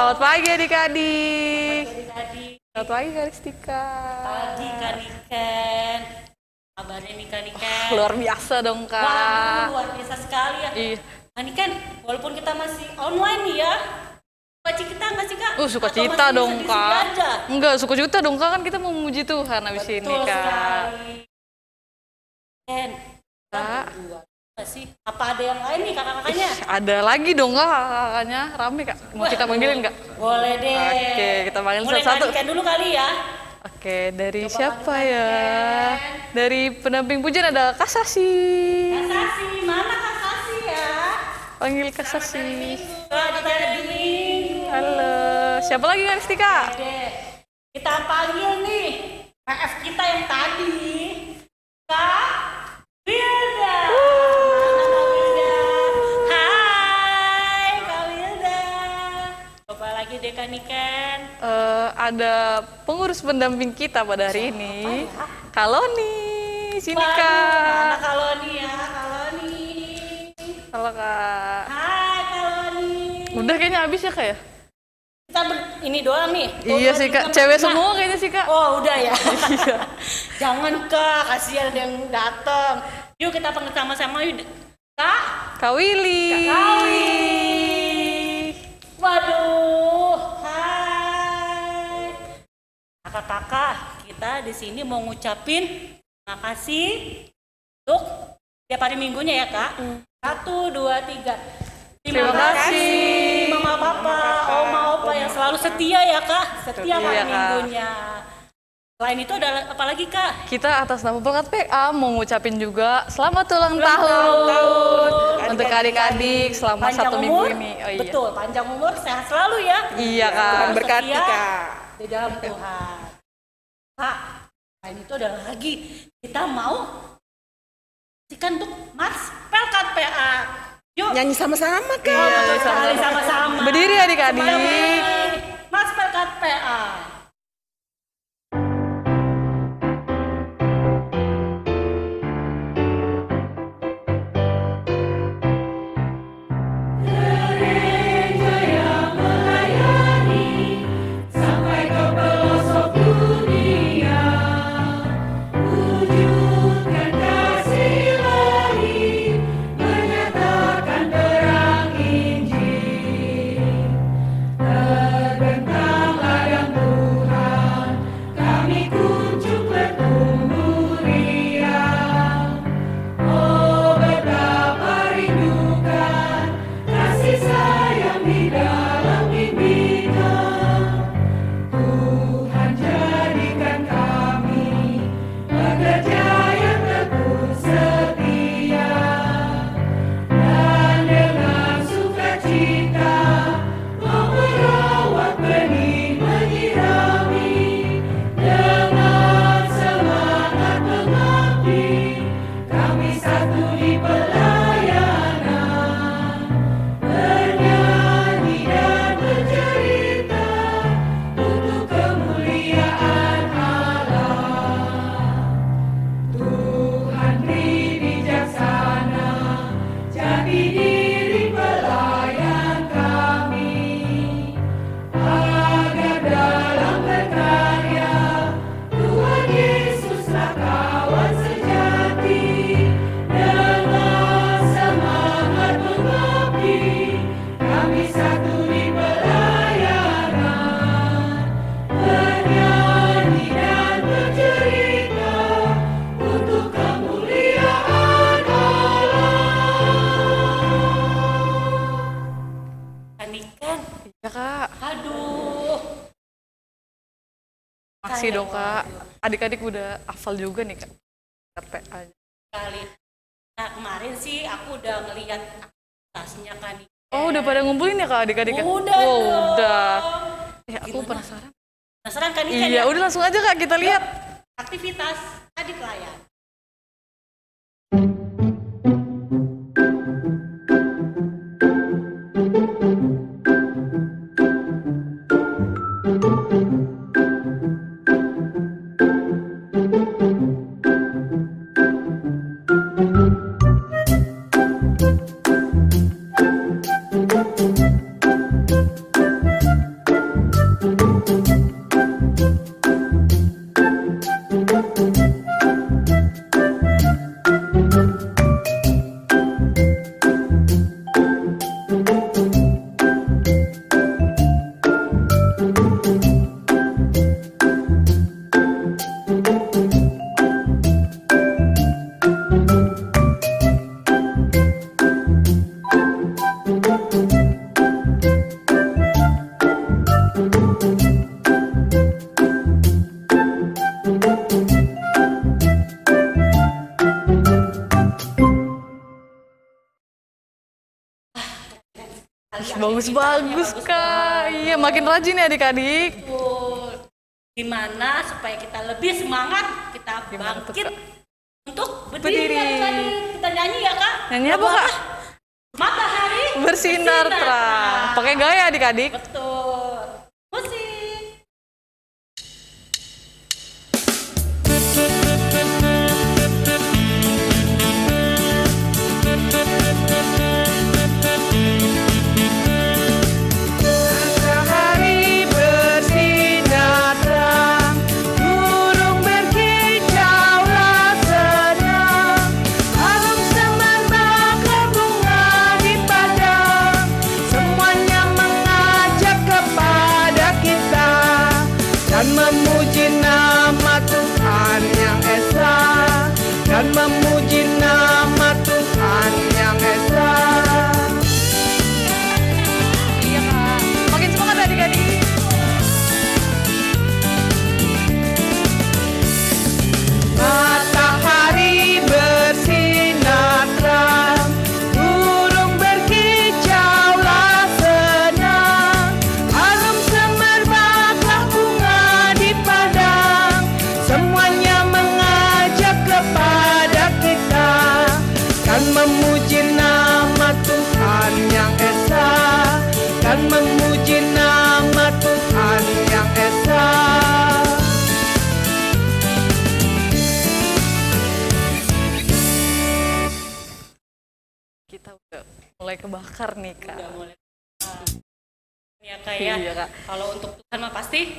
Selamat pagi adik-adik. Selamat pagi Kak Ristika. Pagi Kak Niken. Kabarnya nih Kak Niken? Luar biasa dong Kak. Waduh, luar biasa sekali ya. Iya. Kak Niken, walaupun kita masih online nih ya, sukacita nggak sih Kak? Sukacita dong Kak. Aja? Enggak, sukacita dong Kak, kan kita mau memuji Tuhan habis ini Kak. Betul sekali. Ken, Kak. berdua sih? Apa ada yang lain nih kakak-kakaknya? Ada lagi dong Kak, kakaknya rame Kak. Mau kita panggilin Kak? Boleh deh. Oke, kita panggil Mulai satu-satu. Kak Niken dulu kali ya. Oke, dari Coba siapa panggil ya? Kak Niken. Dari pendamping pujian ada Kak Sasi. Kak Sasi, mana Kak Sasi ya? Panggil Kak Sasi. Selamat hari Minggu. Halo, siapa lagi Kak Ristika? Oke, kita panggil nih PF kita yang tadi, Kak Wilda. Mana Kak Wilda? Hai Kak Wilda. Coba lagi deh Kak Niken. Ada pengurus pendamping kita pada hari ini, Kaloni. Sini Waduh, Kak. mana Kaloni ya, Kaloni. Halo Kak. Hai Kaloni. Udah kayaknya habis ya Kak ya? Kita ini doang nih. Iya sih Kak, cewek semua kayaknya sih Kak. Oh udah ya. Iya. Jangan Kak, kasihan ada yang datang. Yuk kita panggil sama-sama yuk. Kak. Kak Willy. Kak Willy. Waduh. Hai. Kakak-kakak, kita di sini mau ngucapin makasih untuk tiap hari minggunya ya Kak. 1, 2, 3. Terima kasih. Mama Papa, Oma Opa yang selalu setia ya Kak. Setiap hari Iya, Kak. minggunya. Selain itu ada apa lagi Kak? Kita atas nama Pelkat PA mau ngucapin juga selamat ulang tahun untuk adik-adik selama Panjang 1 minggu umur, ini. Oh iya. Betul, panjang umur, sehat selalu ya. Iya Kak. Tuhan Berkati setia Kak. di dalam Tuhan. Kak, selain itu ada lagi, kita mau sikan untuk Mas Pelkat PA. Yuk, Nyanyi sama-sama Kak. betul sekali, sama-sama. Berdiri adik-adik. Berdiri. Mas Pelkat PA. Ya Kak. Aduh. Makasih dong Kak. Adik-adik udah hafal juga nih Kak. PA-nya. Kali. Nah kemarin sih aku udah ngeliat aktivitasnya kan. Oh udah pada ngumpulin ya Kak adik-adik? Udah Oh dong. udah. Aku Gimana? penasaran. Penasaran kan Niken Iya ya? udah langsung aja Kak kita lihat. Aktivitas adik layar. Bagus-bagus Kak. Iya, makin rajin ya adik-adik. Gimana supaya kita lebih semangat, kita Gimana tuh, bangkit Kak? untuk berdiri. Adik-adik. Kita nyanyi ya Kak? Nyanyi apa Kak? Matahari Bersinar terang. Pakai gaya adik-adik. Betul. Musik. Matahari bersinar terang, burung berkicaulah senang, harum semerbaklah bunga di padang, semuanya mengajak kepada kita dan memuji nama Tuhan yang esa, dan memuji nama Tuhan yang esa. Iya Kak. Makin semangat adik-adik. Matahari bersinar terang, burung berkicaulah senang, harum semerbaklah bunga di padang, semuanya mengajak kepada kita dan memuji nama Tuhan yang esa, dan memuji nama Tuhan yang esa. Kita udah mulai kebakar nih Kak. Udah mulai. Ya Kak ya. Iya, Kak. Kalau untuk Tuhan mah pasti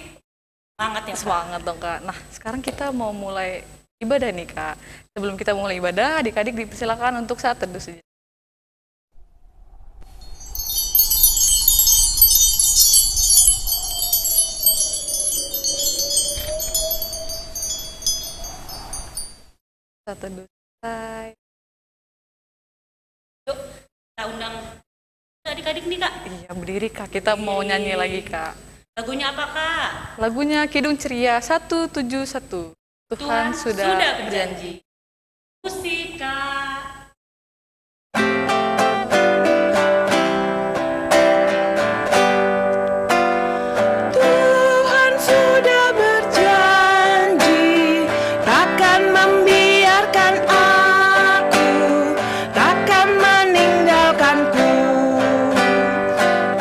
semangat ya Kak. Semangat dong Kak. Nah, sekarang kita mau mulai ibadah nih Kak. Sebelum kita mulai ibadah, adik-adik dipersilakan untuk saat teduh sejenak. Saat teduh selesai. Yuk, kita undang adik-adik nih Kak. Iya, berdiri Kak. Kita mau nyanyi lagi Kak. Lagunya apa Kak? Lagunya Kidung Ceria 171. Tuhan sudah berjanji. Musik Kak. Tuhan sudah berjanji takkan membiarkan aku, takkan meninggalkanku.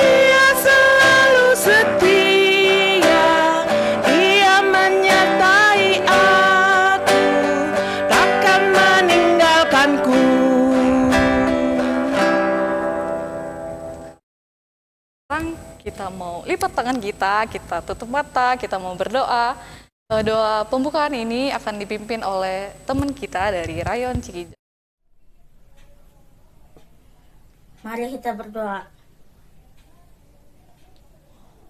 Dia selalu setia, Dia menyertai aku, takkan meninggalkanku. Sekarang kita mau lipat tangan kita tutup mata, kita mau berdoa. Doa pembukaan ini akan dipimpin oleh teman kita dari Rayon Cikijang. Mari kita berdoa.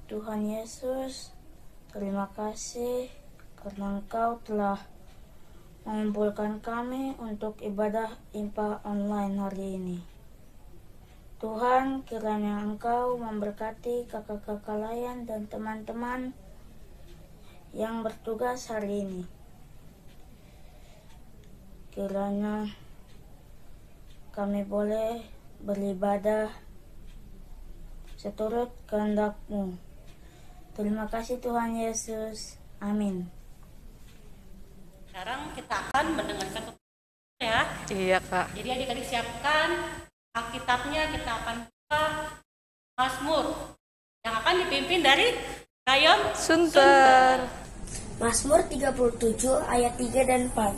Tuhan Yesus, terima kasih karena Engkau telah mengumpulkan kami untuk ibadah IMPA online hari ini. Tuhan, kiranya Engkau memberkati kakak-kakak lain dan teman-teman yang bertugas hari ini. Kiranya kami boleh beribadah seturut kehendak-Mu. Terima kasih Tuhan Yesus. Amin. Sekarang kita akan mendengarkan ya. Iya Kak. Jadi adik-adik siapkan Alkitabnya, kita akan buka Mazmur yang akan dipimpin dari Rayon Sunter. Mazmur 37 ayat 3 dan 4.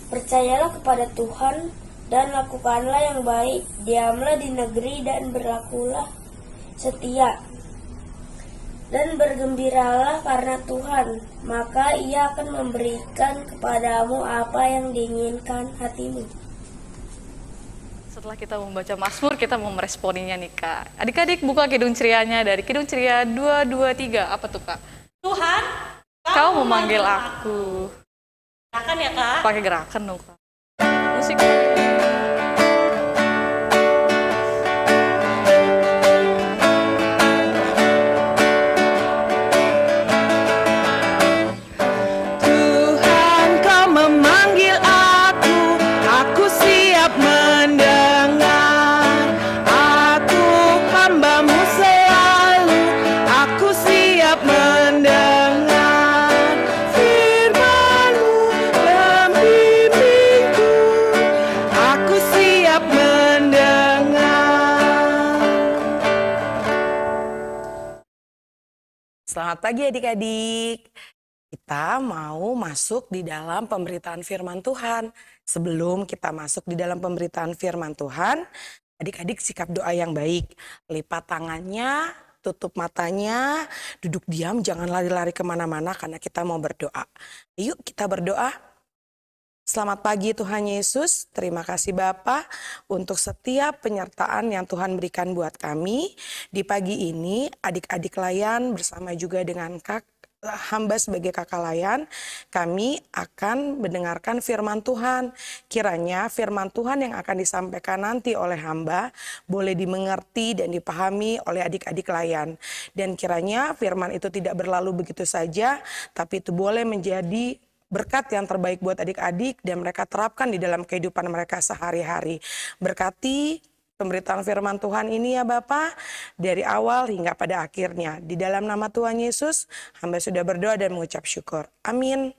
Percayalah kepada Tuhan dan lakukanlah yang baik, diamlah di negeri dan berlakulah setia. Dan bergembiralah karena Tuhan, maka Ia akan memberikan kepadamu apa yang diinginkan hatimu. Setelah kita membaca Mazmur, kita mau meresponinya nih Kak. Adik-adik buka Kidung Cerianya dari Kidung Ceria 223. Apa tuh Kak? Tuhan, Kau memanggil aku. Silakan ya Kak. Pakai gerakan dong Kak. Musik. Tuhan, Kau memanggil aku siap mendengar. Aku Selamat pagi adik-adik. Kita mau masuk di dalam pemberitaan firman Tuhan. Sebelum kita masuk di dalam pemberitaan firman Tuhan, adik-adik sikap doa yang baik. Lipat tangannya, tutup matanya, duduk diam, jangan lari-lari kemana-mana karena kita mau berdoa. Yuk kita berdoa. Selamat pagi Tuhan Yesus, terima kasih Bapa untuk setiap penyertaan yang Tuhan berikan buat kami. Di pagi ini adik-adik layan bersama juga dengan hamba sebagai kakak layan, kami akan mendengarkan firman Tuhan. Kiranya firman Tuhan yang akan disampaikan nanti oleh hamba boleh dimengerti dan dipahami oleh adik-adik layan. Dan kiranya firman itu tidak berlalu begitu saja, tapi itu boleh menjadi berkat yang terbaik buat adik-adik dan mereka terapkan di dalam kehidupan mereka sehari-hari. Berkati pemberitaan firman Tuhan ini ya Bapak, dari awal hingga pada akhirnya. Di dalam nama Tuhan Yesus, hamba sudah berdoa dan mengucap syukur. Amin.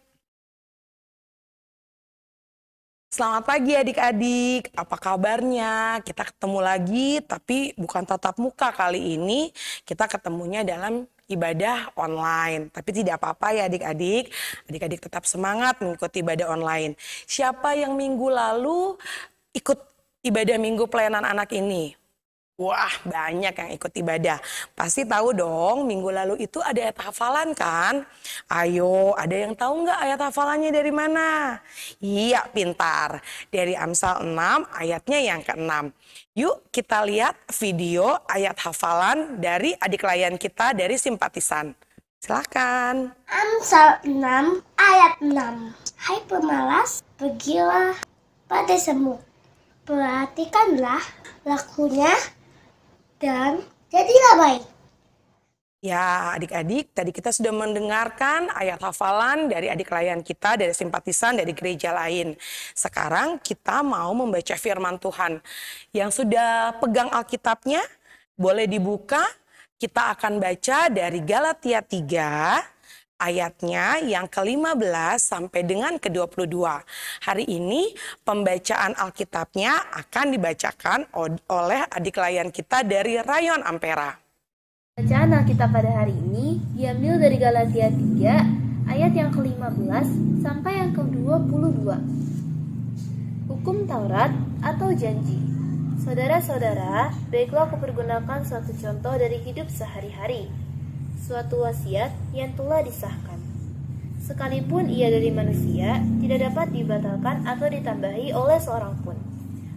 Selamat pagi adik-adik, apa kabarnya? Kita ketemu lagi, tapi bukan tatap muka kali ini. Kita ketemunya dalam ibadah online. Tapi tidak apa-apa ya adik-adik. Adik-adik tetap semangat mengikuti ibadah online. Siapa yang minggu lalu ikut ibadah minggu pelayanan anak ini? Wah, banyak yang ikut ibadah. Pasti tahu dong, minggu lalu itu ada ayat hafalan kan? Ayo, ada yang tahu nggak ayat hafalannya dari mana? Iya, pintar. Dari Amsal 6, ayatnya yang ke-6. Yuk kita lihat video ayat hafalan dari adik layan kita dari Simpatisan. Silakan. Amsal 6 ayat 6. Hai pemalas, pergilah pada semut. Perhatikanlah lakunya dan jadilah baik. Ya adik-adik, tadi kita sudah mendengarkan ayat hafalan dari adik layan kita, dari Simpatisan, dari gereja lain. Sekarang kita mau membaca firman Tuhan. Yang sudah pegang Alkitabnya, boleh dibuka. Kita akan baca dari Galatia 3, ayatnya yang ke-15 sampai dengan ke-22. Hari ini pembacaan Alkitabnya akan dibacakan oleh adik layan kita dari Rayon Ampera. Bacaan Alkitab pada hari ini diambil dari Galatia 3 ayat yang ke-15 sampai yang ke-22. Hukum Taurat atau janji. Saudara-saudara, baiklah aku pergunakan suatu contoh dari hidup sehari-hari. Suatu wasiat yang telah disahkan. Sekalipun ia dari manusia, tidak dapat dibatalkan atau ditambahi oleh seorang pun.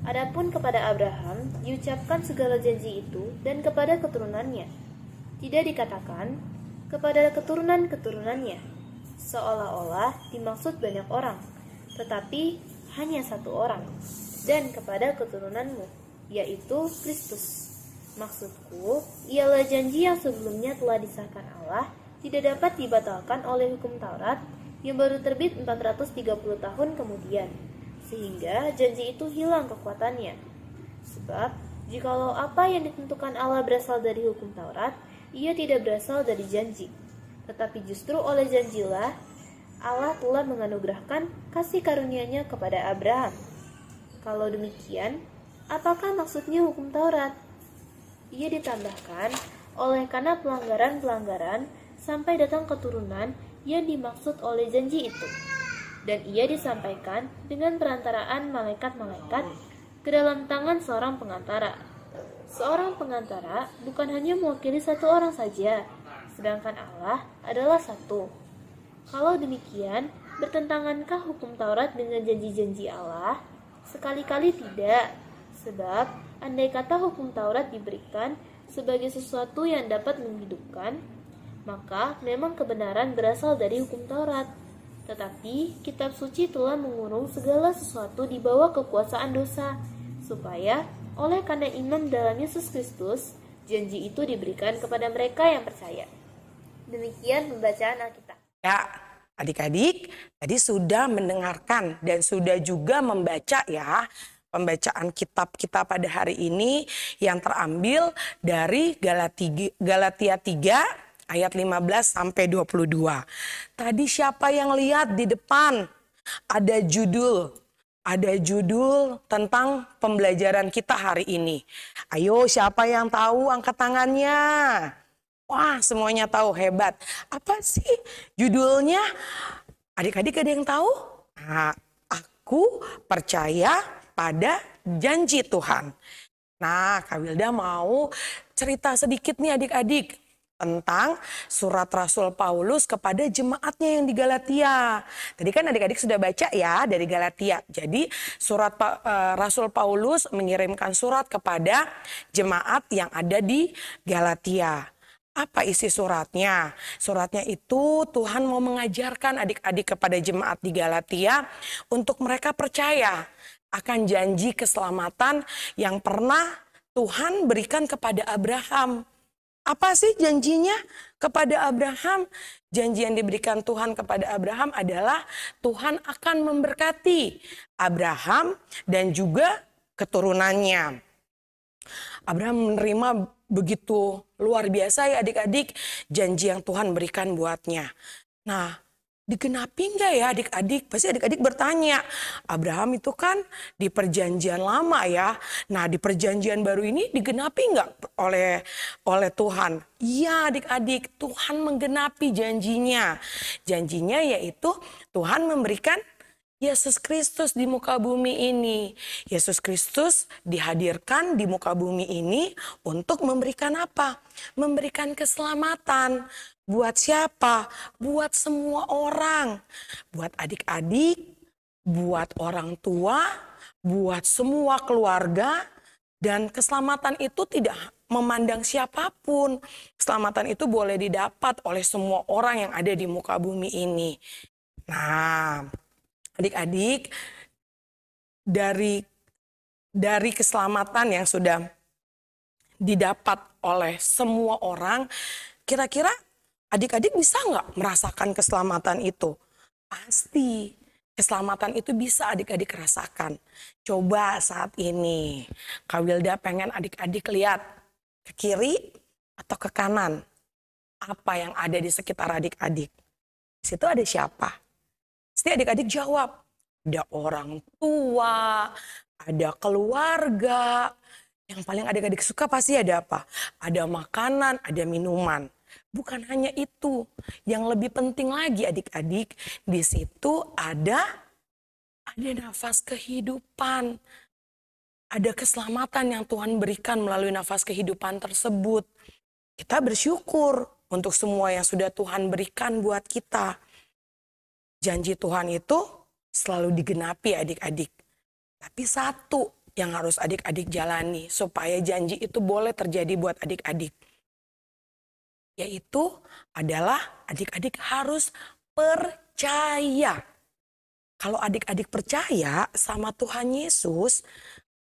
Adapun kepada Abraham, diucapkan segala janji itu dan kepada keturunannya. Tidak dikatakan kepada keturunan-keturunannya, seolah-olah dimaksud banyak orang, tetapi hanya satu orang, dan kepada keturunanmu, yaitu Kristus. Maksudku, ialah janji yang sebelumnya telah disahkan Allah, tidak dapat dibatalkan oleh hukum Taurat yang baru terbit 430 tahun kemudian, sehingga janji itu hilang kekuatannya. Sebab, jikalau apa yang ditentukan Allah berasal dari hukum Taurat, ia tidak berasal dari janji. Tetapi justru oleh janjilah, Allah telah menganugerahkan kasih karunia-Nya kepada Abraham. Kalau demikian, apakah maksudnya hukum Taurat? Ia ditambahkan oleh karena pelanggaran-pelanggaran sampai datang keturunan yang dimaksud oleh janji itu. Dan ia disampaikan dengan perantaraan malaikat-malaikat ke dalam tangan seorang pengantara. Seorang pengantara bukan hanya mewakili satu orang saja, sedangkan Allah adalah satu. Kalau demikian, bertentangankah hukum Taurat dengan janji-janji Allah? Sekali-kali tidak. Sebab, andai kata hukum Taurat diberikan sebagai sesuatu yang dapat menghidupkan, maka memang kebenaran berasal dari hukum Taurat. Tetapi, kitab suci telah mengurung segala sesuatu di bawah kekuasaan dosa, supaya oleh karena iman dalam Yesus Kristus, janji itu diberikan kepada mereka yang percaya. Demikian pembacaan Alkitab. Ya, adik-adik, tadi sudah mendengarkan dan sudah juga membaca ya pembacaan kitab kita pada hari ini yang terambil dari Galatia 3 ayat 15 sampai 22. Tadi siapa yang lihat di depan ada judul tentang pembelajaran kita hari ini. Ayo siapa yang tahu angkat tangannya. Wah, semuanya tahu, hebat. Apa sih judulnya? Adik-adik ada yang tahu? Nah, aku percaya pada janji Tuhan. Nah, Kak Wilda mau cerita sedikit nih adik-adik tentang surat Rasul Paulus kepada jemaatnya yang di Galatia. Tadi kan adik-adik sudah baca ya dari Galatia. Jadi surat Rasul Paulus mengirimkan surat kepada jemaat yang ada di Galatia. Apa isi suratnya? Suratnya itu Tuhan mau mengajarkan adik-adik kepada jemaat di Galatia untuk mereka percaya akan janji keselamatan yang pernah Tuhan berikan kepada Abraham. Apa sih janjinya kepada Abraham? Janji yang diberikan Tuhan kepada Abraham adalah Tuhan akan memberkati Abraham dan juga keturunannya. Abraham menerima begitu luar biasa ya adik-adik janji yang Tuhan berikan buatnya. Nah, digenapi enggak ya adik-adik? Pasti adik-adik bertanya, Abraham itu kan di perjanjian lama ya. Nah, di perjanjian baru ini digenapi enggak oleh Tuhan? Iya adik-adik, Tuhan menggenapi janjinya. Janjinya yaitu Tuhan memberikan Yesus Kristus di muka bumi ini. Yesus Kristus dihadirkan di muka bumi ini untuk memberikan apa? Memberikan keselamatan. Buat siapa? Buat semua orang. Buat adik-adik, buat orang tua, buat semua keluarga. Dan keselamatan itu tidak memandang siapapun. Keselamatan itu boleh didapat oleh semua orang yang ada di muka bumi ini. Nah, adik-adik, dari keselamatan yang sudah didapat oleh semua orang, kira-kira adik-adik bisa nggak merasakan keselamatan itu? Pasti, keselamatan itu bisa adik-adik rasakan. Coba saat ini, Kak Wilda pengen adik-adik lihat ke kiri atau ke kanan. Apa yang ada di sekitar adik-adik? Di situ ada siapa? Pasti adik-adik jawab, ada orang tua, ada keluarga. Yang paling adik-adik suka pasti ada apa? Ada makanan, ada minuman. Bukan hanya itu, yang lebih penting lagi adik-adik, di situ ada nafas kehidupan. Ada keselamatan yang Tuhan berikan melalui nafas kehidupan tersebut. Kita bersyukur untuk semua yang sudah Tuhan berikan buat kita. Janji Tuhan itu selalu digenapi adik-adik. Tapi satu yang harus adik-adik jalani supaya janji itu boleh terjadi buat adik-adik. Yaitu adalah adik-adik harus percaya. Kalau adik-adik percaya sama Tuhan Yesus,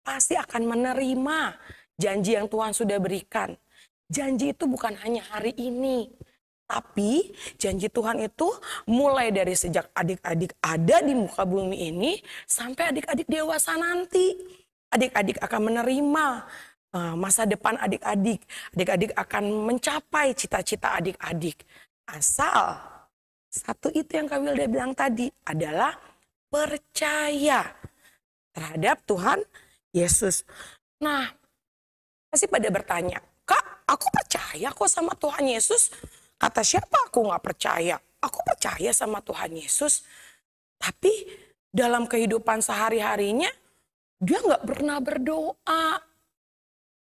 pasti akan menerima janji yang Tuhan sudah berikan. Janji itu bukan hanya hari ini, tapi janji Tuhan itu mulai dari sejak adik-adik ada di muka bumi ini sampai adik-adik dewasa nanti. Adik-adik akan menerima masa depan adik-adik. Adik-adik akan mencapai cita-cita adik-adik. Asal satu itu yang Kak Wilda bilang tadi adalah percaya terhadap Tuhan Yesus. Nah, pasti pada bertanya, Kak, aku percaya kok sama Tuhan Yesus. Kata siapa aku nggak percaya? Aku percaya sama Tuhan Yesus. Tapi dalam kehidupan sehari-harinya, dia nggak pernah berdoa.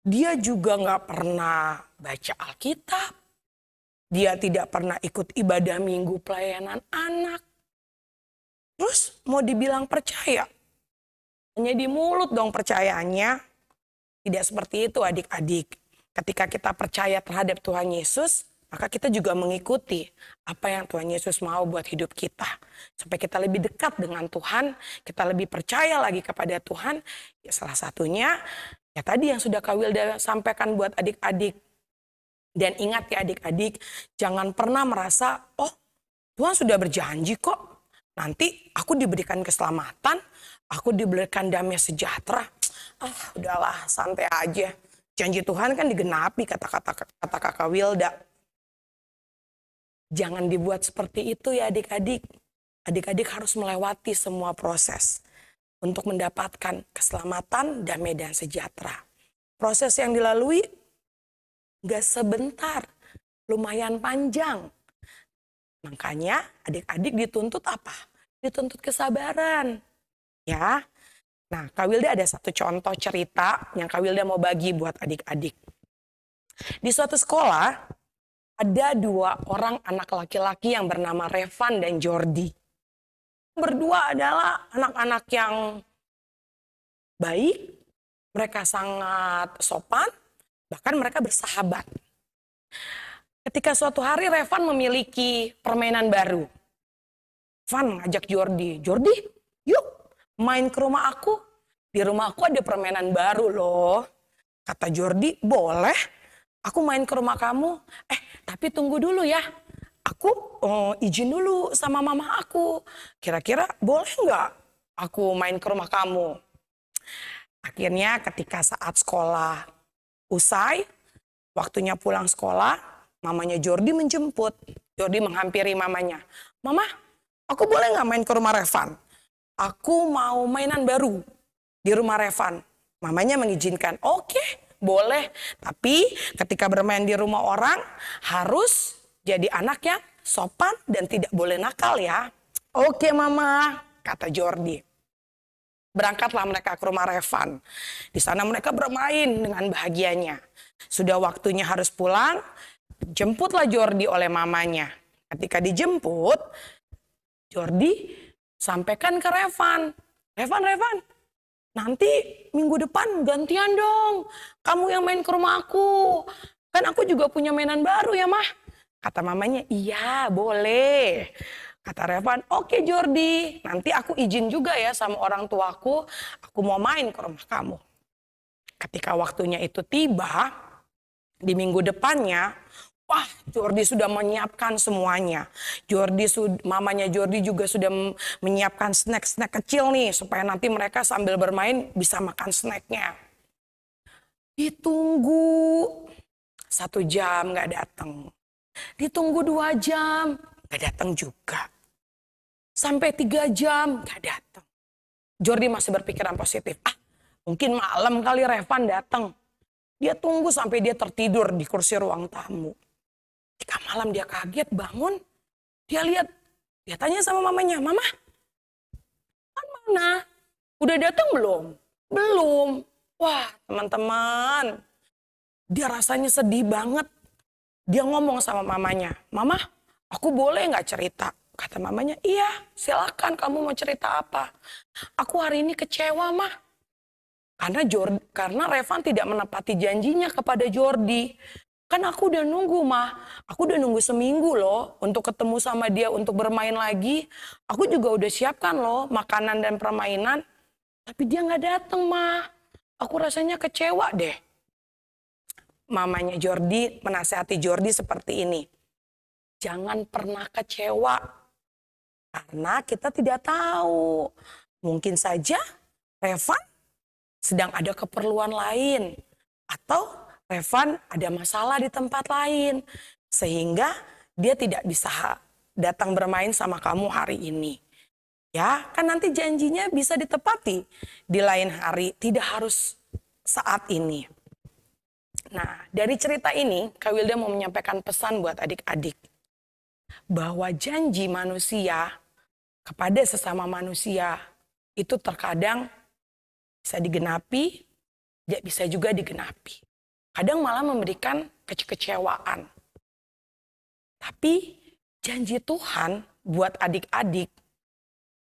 Dia juga nggak pernah baca Alkitab. Dia tidak pernah ikut ibadah minggu pelayanan anak. Terus mau dibilang percaya? Hanya di mulut dong percayaannya. Tidak seperti itu adik-adik. Ketika kita percaya terhadap Tuhan Yesus, maka kita juga mengikuti apa yang Tuhan Yesus mau buat hidup kita. Supaya kita lebih dekat dengan Tuhan, kita lebih percaya lagi kepada Tuhan. Ya salah satunya, ya tadi yang sudah Kak Wilda sampaikan buat adik-adik. Dan ingat ya adik-adik, jangan pernah merasa, oh Tuhan sudah berjanji kok. Nanti aku diberikan keselamatan, aku diberikan damai sejahtera. Udahlah santai aja. Janji Tuhan kan digenapi kata Kakak Wilda. Jangan dibuat seperti itu ya adik-adik. Adik-adik harus melewati semua proses untuk mendapatkan keselamatan, damai, dan sejahtera. Proses yang dilalui gak sebentar, lumayan panjang. Makanya adik-adik dituntut apa? Dituntut kesabaran. Ya. Nah, Kak Wilda ada satu contoh cerita yang Kak Wilda mau bagi buat adik-adik. Di suatu sekolah, ada 2 orang anak laki-laki yang bernama Revan dan Jordi. Berdua adalah anak-anak yang baik, mereka sangat sopan, bahkan mereka bersahabat. Ketika suatu hari Revan memiliki permainan baru. Revan ngajak Jordi, "Jordi, yuk main ke rumah aku. Di rumah aku ada permainan baru loh." Kata Jordi, "Boleh, aku main ke rumah kamu. Tapi tunggu dulu ya. Aku izin dulu sama mama aku. Kira-kira boleh nggak aku main ke rumah kamu?" Akhirnya ketika saat sekolah usai, waktunya pulang sekolah, mamanya Jordi menjemput. Jordi menghampiri mamanya. "Mama, aku boleh nggak main ke rumah Revan? Aku mau mainan baru di rumah Revan." Mamanya mengizinkan. "Oke, boleh. Tapi ketika bermain di rumah orang harus jadi anak yang sopan dan tidak boleh nakal ya." "Oke mama," kata Jordi. Berangkatlah mereka ke rumah Revan. Di sana mereka bermain dengan bahagianya. Sudah waktunya harus pulang, jemputlah Jordi oleh mamanya. Ketika dijemput, Jordi sampaikan ke Revan. Revan, nanti minggu depan gantian dong. Kamu yang main ke rumah aku. Kan aku juga punya mainan baru ya, Mah." Kata mamanya, "Iya, boleh." Kata Revan, "Oke Jordi, nanti aku izin juga ya sama orang tuaku. Aku mau main ke rumah kamu." Ketika waktunya itu tiba, di minggu depannya, wah, Jordi sudah menyiapkan semuanya. Mamanya Jordi juga sudah menyiapkan snack-snack kecil nih, supaya nanti mereka sambil bermain bisa makan snacknya. Ditunggu 1 jam nggak datang. Ditunggu 2 jam, nggak datang juga. Sampai 3 jam, nggak datang. Jordi masih berpikiran positif. Mungkin malam kali Revan datang. Dia tunggu sampai dia tertidur di kursi ruang tamu. Ketika malam dia kaget bangun, dia tanya sama mamanya, "Mama, mana? Udah datang belum?" "Belum." Wah, teman-teman, dia rasanya sedih banget. Dia ngomong sama mamanya, "Mama, aku boleh nggak cerita?" Kata mamanya, "Iya, silakan, kamu mau cerita apa?" "Aku hari ini kecewa, Mah. Karena Revan tidak menepati janjinya kepada Jordi. Kan aku udah nunggu, Mah. Aku udah nunggu seminggu loh untuk ketemu sama dia, untuk bermain lagi. Aku juga udah siapkan loh makanan dan permainan. Tapi dia nggak datang, Mah. Aku rasanya kecewa deh." Mamanya Jordi menasihati Jordi seperti ini. Jangan pernah kecewa. Karena kita tidak tahu. Mungkin saja Revan sedang ada keperluan lain. Atau Revan ada masalah di tempat lain. Sehingga dia tidak bisa datang bermain sama kamu hari ini. Ya, kan nanti janjinya bisa ditepati di lain hari. Tidak harus saat ini. Nah, dari cerita ini, Kak Wilda mau menyampaikan pesan buat adik-adik. Bahwa janji manusia kepada sesama manusia itu terkadang bisa digenapi, tidak bisa juga digenapi. Kadang malah memberikan kekecewaan. Tapi janji Tuhan buat adik-adik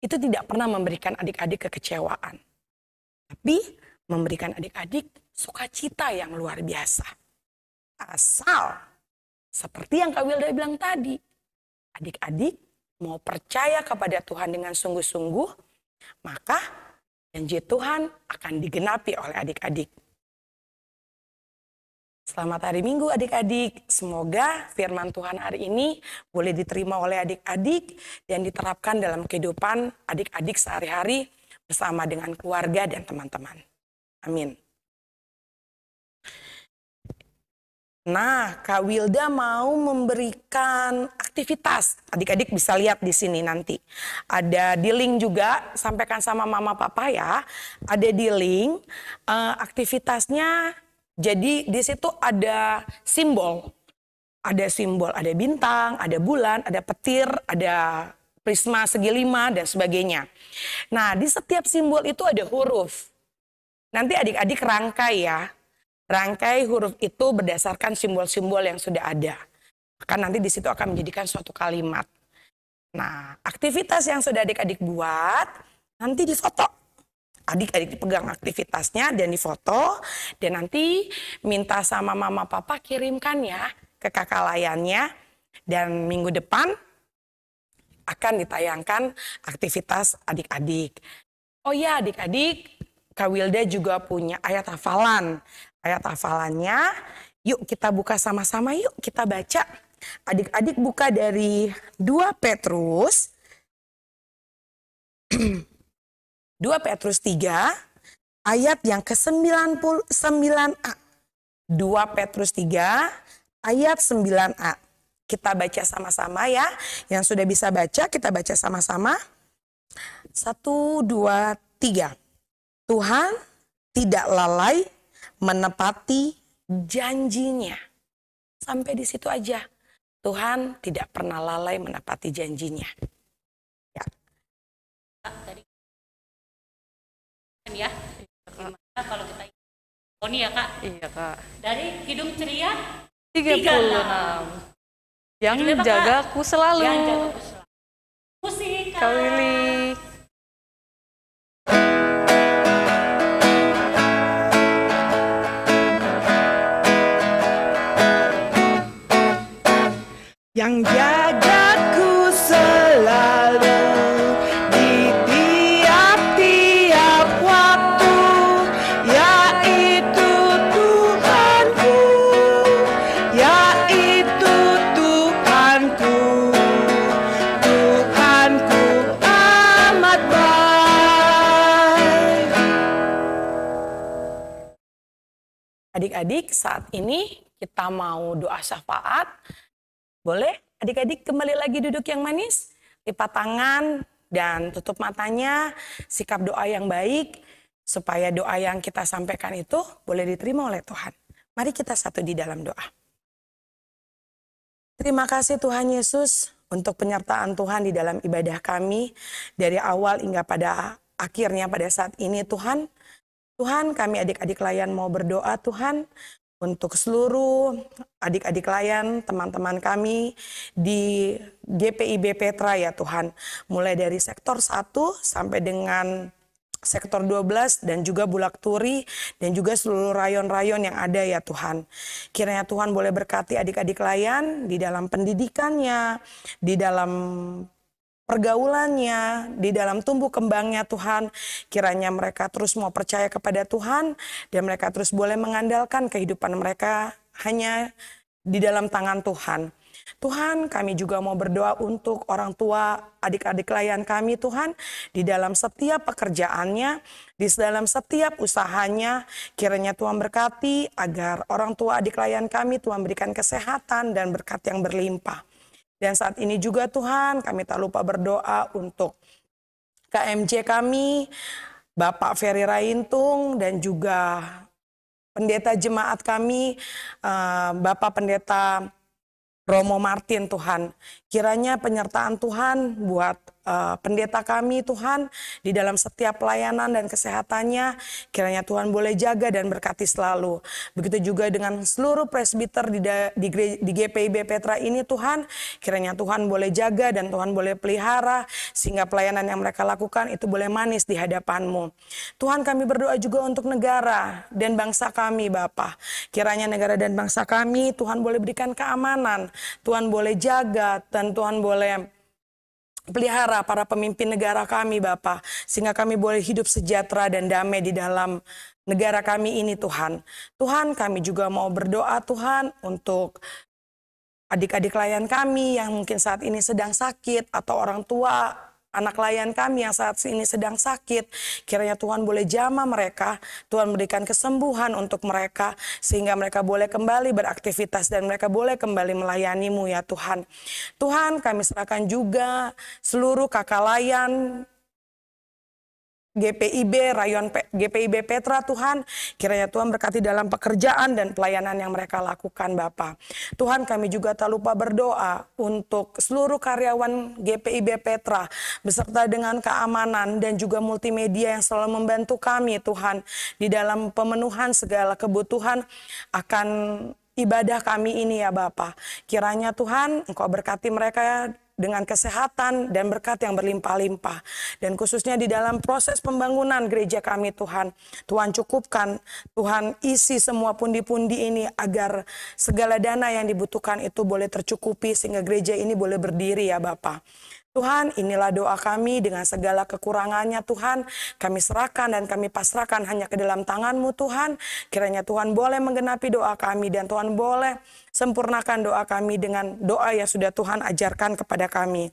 itu tidak pernah memberikan adik-adik kekecewaan. Tapi memberikan adik-adik sukacita yang luar biasa. Asal seperti yang Kak Wilda bilang tadi, adik-adik mau percaya kepada Tuhan dengan sungguh-sungguh, maka janji Tuhan akan digenapi oleh adik-adik. Selamat hari Minggu adik-adik. Semoga firman Tuhan hari ini boleh diterima oleh adik-adik dan diterapkan dalam kehidupan adik-adik sehari-hari bersama dengan keluarga dan teman-teman. Amin. Nah, Kak Wilda mau memberikan aktivitas. Adik-adik bisa lihat di sini nanti. Ada di link juga, sampaikan sama mama papa ya. Ada di link aktivitasnya. Jadi di situ ada simbol. ada simbol, ada bintang, ada bulan, ada petir, ada prisma segi 5 dan sebagainya. Nah, di setiap simbol itu ada huruf. Nanti adik-adik rangkai ya. Rangkai huruf itu berdasarkan simbol-simbol yang sudah ada. Maka nanti di situ akan menjadikan suatu kalimat. Nah, aktivitas yang sudah adik-adik buat nanti difoto. Adik-adik dipegang aktivitasnya dan difoto. Dan nanti minta sama mama papa kirimkan ya ke kakak layannya. Dan minggu depan akan ditayangkan aktivitas adik-adik. Oh ya adik-adik, Kak Wilda juga punya ayat hafalan. Ayat hafalannya, yuk kita buka sama-sama, yuk kita baca. Adik-adik buka dari 2 Petrus 2 Petrus 3 ayat yang ke-99a. 2 Petrus 3 ayat 9a. Kita baca sama-sama ya. Yang sudah bisa baca, kita baca sama-sama. 1, 2, 3. Tuhan tidak lalai menepati janjinya. Sampai di situ aja. Tuhan tidak pernah lalai menepati janjinya. Ya. Tadi kan ya, gimana kalau kita Tony ya Kak? Iya Kak. Dari Kidung Ceria 36. Yang Judulnya apa, Kak? jagaku selalu. Yang jagaku selalu. Musik Kak. Kak Willy. Yang jagaku selalu di tiap-tiap waktu, yaitu Tuhanku, yaitu Tuhanku, Tuhanku amat baik. Adik-adik, saat ini kita mau doa syafaat. Boleh adik-adik kembali lagi duduk yang manis, lipat tangan dan tutup matanya, sikap doa yang baik supaya doa yang kita sampaikan itu boleh diterima oleh Tuhan. Mari kita satu di dalam doa. Terima kasih Tuhan Yesus untuk penyertaan Tuhan di dalam ibadah kami dari awal hingga pada akhirnya pada saat ini Tuhan. Tuhan, kami adik-adik layan mau berdoa Tuhan untuk seluruh adik-adik layan, teman-teman kami di GPIB Petra ya Tuhan. Mulai dari sektor 1 sampai dengan sektor 12 dan juga Bulak Turi dan juga seluruh rayon-rayon yang ada ya Tuhan. Kiranya Tuhan boleh berkati adik-adik layan di dalam pendidikannya, di dalam pergaulannya, di dalam tumbuh kembangnya Tuhan. Kiranya mereka terus mau percaya kepada Tuhan dan mereka terus boleh mengandalkan kehidupan mereka hanya di dalam tangan Tuhan. Tuhan, kami juga mau berdoa untuk orang tua adik-adik layan kami Tuhan. Di dalam setiap pekerjaannya, di dalam setiap usahanya, kiranya Tuhan berkati agar orang tua adik layan kami Tuhan berikan kesehatan dan berkat yang berlimpah. Dan saat ini juga Tuhan kami tak lupa berdoa untuk KMJ kami, Bapak Ferry Raintung dan juga pendeta jemaat kami, Bapak Pendeta Romo Martin Tuhan. Kiranya penyertaan Tuhan buat pendeta kami Tuhan di dalam setiap pelayanan dan kesehatannya. Kiranya Tuhan boleh jaga dan berkati selalu. Begitu juga dengan seluruh presbiter di GPIB Petra ini Tuhan. Kiranya Tuhan boleh jaga dan Tuhan boleh pelihara sehingga pelayanan yang mereka lakukan itu boleh manis di hadapan-Mu. Tuhan, kami berdoa juga untuk negara dan bangsa kami Bapa. Kiranya negara dan bangsa kami Tuhan boleh berikan keamanan. Tuhan boleh jaga dan Tuhan boleh pelihara para pemimpin negara kami Bapa, sehingga kami boleh hidup sejahtera dan damai di dalam negara kami ini Tuhan. Tuhan, kami juga mau berdoa Tuhan untuk adik-adik layan kami yang mungkin saat ini sedang sakit atau orang tua anak layan kami yang saat ini sedang sakit. Kiranya Tuhan boleh jamah mereka, Tuhan berikan kesembuhan untuk mereka sehingga mereka boleh kembali beraktivitas dan mereka boleh kembali melayani-Mu ya Tuhan. Tuhan, kami serahkan juga seluruh kakak layan GPIB, GPIB Petra Tuhan. Kiranya Tuhan berkati dalam pekerjaan dan pelayanan yang mereka lakukan Bapa. Tuhan, kami juga tak lupa berdoa untuk seluruh karyawan GPIB Petra beserta dengan keamanan dan juga multimedia yang selalu membantu kami Tuhan di dalam pemenuhan segala kebutuhan akan ibadah kami ini ya Bapa. Kiranya Tuhan Engkau berkati mereka dengan kesehatan dan berkat yang berlimpah-limpah. Dan khususnya di dalam proses pembangunan gereja kami Tuhan. Tuhan cukupkan, Tuhan isi semua pundi-pundi ini agar segala dana yang dibutuhkan itu boleh tercukupi sehingga gereja ini boleh berdiri ya Bapa. Tuhan, inilah doa kami dengan segala kekurangannya Tuhan. Kami serahkan dan kami pasrahkan hanya ke dalam tangan-Mu Tuhan. Kiranya Tuhan boleh menggenapi doa kami dan Tuhan boleh sempurnakan doa kami dengan doa yang sudah Tuhan ajarkan kepada kami.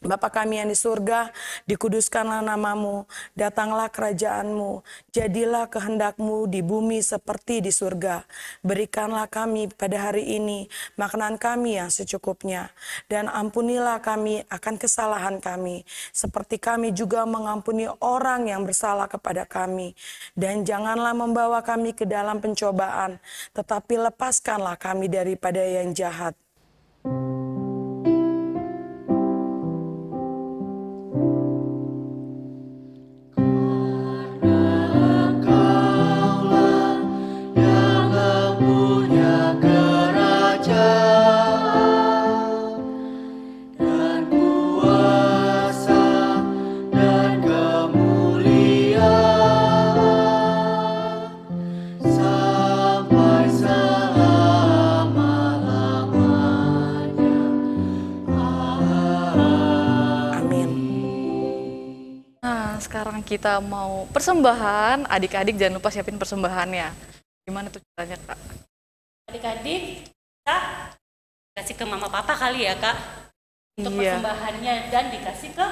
Bapa kami yang di surga, dikuduskanlah nama-Mu, datanglah kerajaan-Mu, jadilah kehendak-Mu di bumi seperti di surga. Berikanlah kami pada hari ini makanan kami yang secukupnya, dan ampunilah kami akan kesalahan kami, seperti kami juga mengampuni orang yang bersalah kepada kami. Dan janganlah membawa kami ke dalam pencobaan, tetapi lepaskanlah kami daripada yang jahat. Sekarang kita mau persembahan, adik-adik jangan lupa siapin persembahannya. Gimana tuh caranya Kak? Adik-adik kita kasih ke mama papa kali ya Kak, untuk persembahannya dan dikasih ke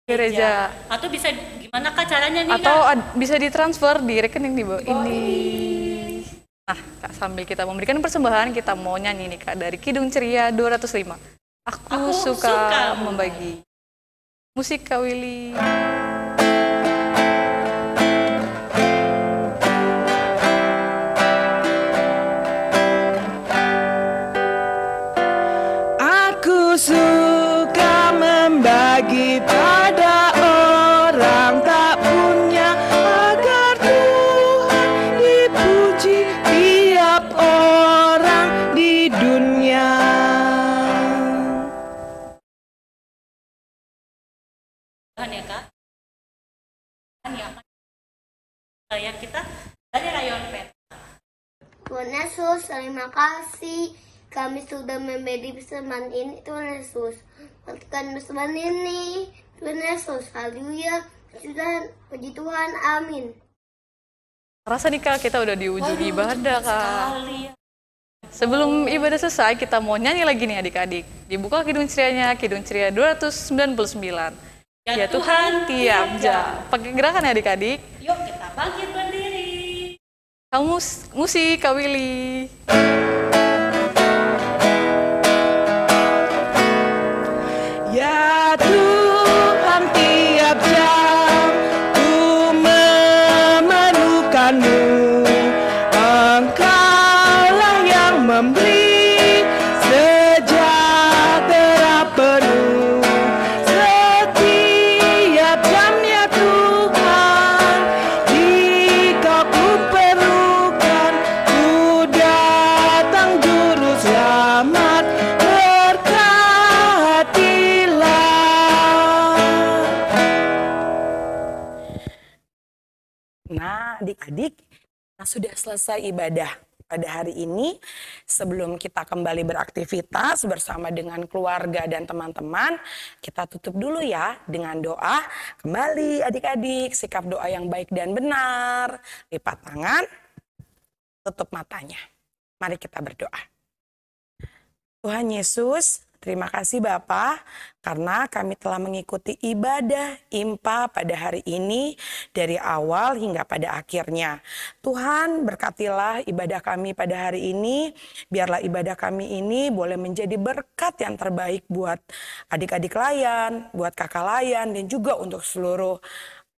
gereja. Atau bisa gimana Kak caranya nih Atau Kak? Bisa ditransfer di rekening di bawah ini. Nah Kak, sambil kita memberikan persembahan, kita mau nyanyi nih Kak dari Kidung Ceria 205. Aku suka membagi. Musik Kak Willy. Aku suka membagi pada orang tak punya, agar Tuhan dipuji tiap orang di dunia. Tuhan ya Kak. Tuhan ya yang kita dari Rayon Petra. Tuhan Yesus, terima kasih kami sudah memberi persembahan ini. Tuhan Yesus, matikan persembahan ini. Tuhan Yesus, haleluya. Puji Tuhan, amin. Rasa nih Kak, kita udah di ujung ibadah Kak. Sekali. Sebelum ibadah selesai, kita mau nyanyi lagi nih adik-adik. Dibuka Kidung Cerianya, Kidung Ceria 299. Ya Tuhan tiap jam. Pakai gerakan ya adik-adik. Yuk kita bangkit berdiri. Kamu musik Kak Willy. Ya Tuhan tiap jam ku memerlukan-Mu, Engkaulah yang memberi sejahtera penuh. Setiap jamnya Tuhan, jika ku perlukan, ku datang juru selamat. Nah, adik-adik, sudah selesai ibadah pada hari ini. Sebelum kita kembali beraktivitas bersama dengan keluarga dan teman-teman, kita tutup dulu ya dengan doa. Kembali adik-adik, sikap doa yang baik dan benar. Lipat tangan, tutup matanya. Mari kita berdoa. Tuhan Yesus, terima kasih Bapa, karena kami telah mengikuti ibadah IMPA pada hari ini dari awal hingga pada akhirnya. Tuhan berkatilah ibadah kami pada hari ini, biarlah ibadah kami ini boleh menjadi berkat yang terbaik buat adik-adik layan, buat kakak layan, dan juga untuk seluruh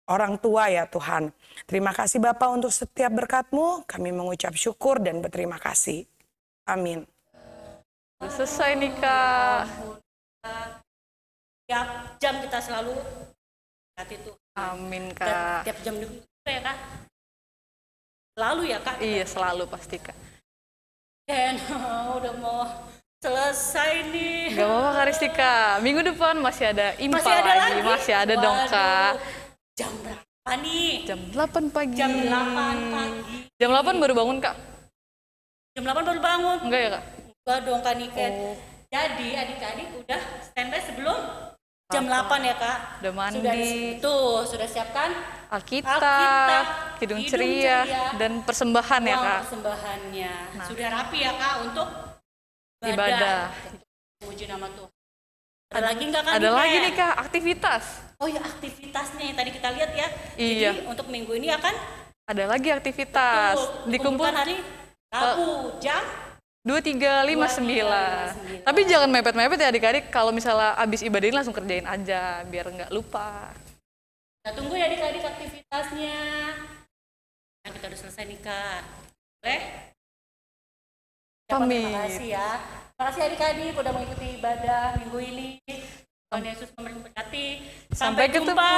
orang tua ya Tuhan. Terima kasih Bapa untuk setiap berkat-Mu, kami mengucap syukur dan berterima kasih. Amin. Selesai nih Kak. Tiap jam kita selalu hati Tuhan. Amin Dan Kak. tiap jam juga ya Kak. Selalu ya Kak. Iya selalu pasti Kak. Dan udah mau selesai nih. Gak apa-apa Kak Ristika. Minggu depan masih ada IMPA Masih ada lagi? Masih ada dong Waduh, Kak. Jam berapa nih? Jam 8 pagi. Jam 8 pagi. Jam 8 baru bangun Kak? Jam 8 baru bangun? Enggak ya Kak? Enggak dong Kak Niken. Oh. Jadi adik-adik udah standby sebelum jam 8 ya Kak? Udah mandi. Sudah siapkan Alkitab, Kidung Ceria, dan persembahan ya uang Kak. persembahannya. Nah. Sudah rapi ya Kak untuk Ibadah. Puji nama Tuhan. Ada lagi nggak Kak? Ada Niken? lagi nih Kak, aktivitas. Oh ya, aktivitasnya yang tadi kita lihat ya. Iya. Jadi untuk minggu ini akan Ada lagi aktivitas. Dikumpul dikumpulkan hari Rabu jam 23.59. Tapi jangan mepet-mepet ya adik-adik. Kalau misalnya abis ibadah ini langsung kerjain aja biar nggak lupa. kita tunggu ya adik-adik aktivitasnya. Nah, kita udah selesai nih Kak. Boleh? Amin. Terima kasih ya. Terima kasih adik-adik udah mengikuti ibadah minggu ini. Tuhan Yesus memberkati. Sampai ketemu jumpa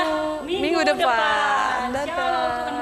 minggu depan. Dadah. Shalom, Tuhan